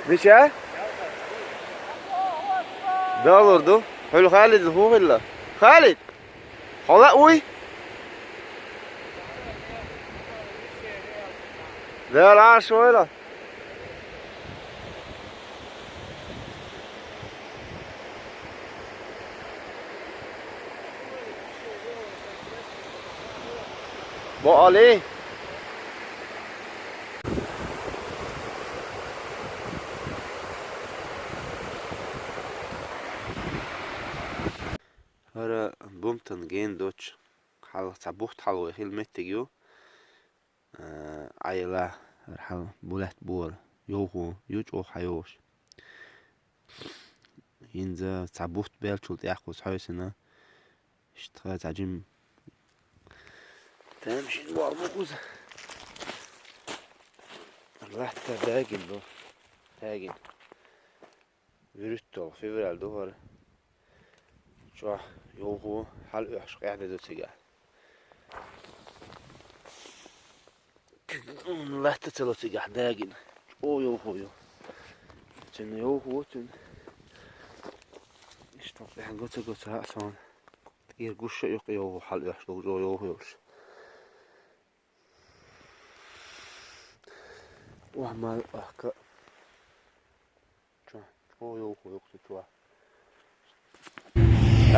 Neçe? Ne olurdu? Hül Halid hu illa. Halid. Hala uy. La şöyle. Bu Ali. Hara bumtan gen doç. Hal sabuht halu hilmet giyo. Ayla hal bulat bor. Yoğu yuç o hayoş. Yinza sabuht belçult yakos haysına. İşte tacim. Tamam şimdi var mı kuz? Allah da dagin bu. Dagin. Yürüttü o fevral doğar. Şu yoğu hal öş qiyade dötüge. Allah da tılötüge dagin. O yoğu. Tün yoğu tün. İşte ben götü hasan. Yer guşa yok yoğu hal öş yoğu. وما أحكى شو يوقف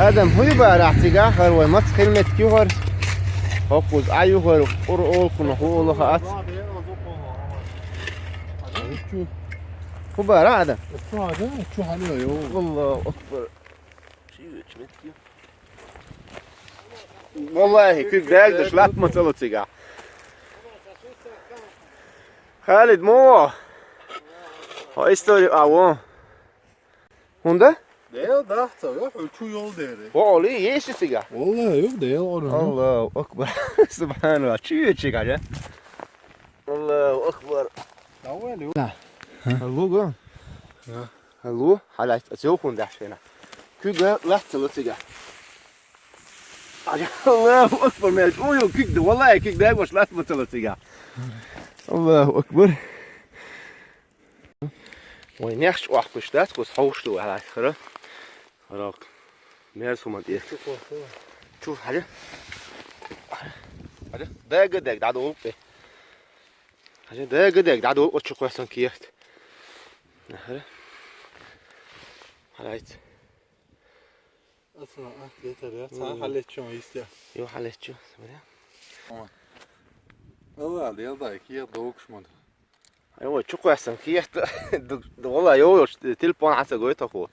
آدم هو بقى رحتي آخر وما تكلمت كيهر هقول أيوهر أول كنا هو الله خات هو بقى آدم شو هذا شو حلو يو والله أكبر شو يجمد كيو والله كيف داقدش لا تمثلت سجع Halid mo. Ha istори awo. Hunda? Değil dağıtsa yok şu yol değeri. O oli yeşil siga. Vallahi yok değil onu. Allahu akbar. Subhanallah. Çiğ çıkar ya. Allahu akbar. Davul yok. Hallo go. Ja. Hallo. Halat zo hunda şena. Küge lahtlı siga. Allahu akbar melt. O yok kügde vallahi kügde baş lahtlı siga. Allahu akbar. وينيحش واحكش دات كوس حوشتو على خير راك ميرس وما دي شوف حاجه حاجه ده قدك ده عدو حاجه ده قدك ده عدو وتشو كويسن كيت نهر حلايت Asla yeter ya. Sen halledeceğim istiyor. يو حليتشو سمعنا Allah değil da iki yıl doğuşmadı. ايوه تشو كويسن كيت والله يو تليفون عسى قويت اخو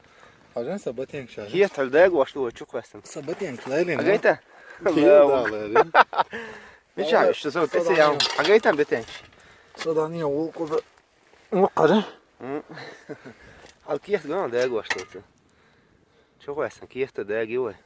Hacan sabatın şahı. هي تلداق واشتو تشو كويسن Sabatın klaylen. حاجيته Kıyı مش عارف شو سويت بس يا حاجيته بتنش Sadaniye o kuzu. Mukkara. الكيس قلنا داق واشتوته شو كويسن كيس تداقي وين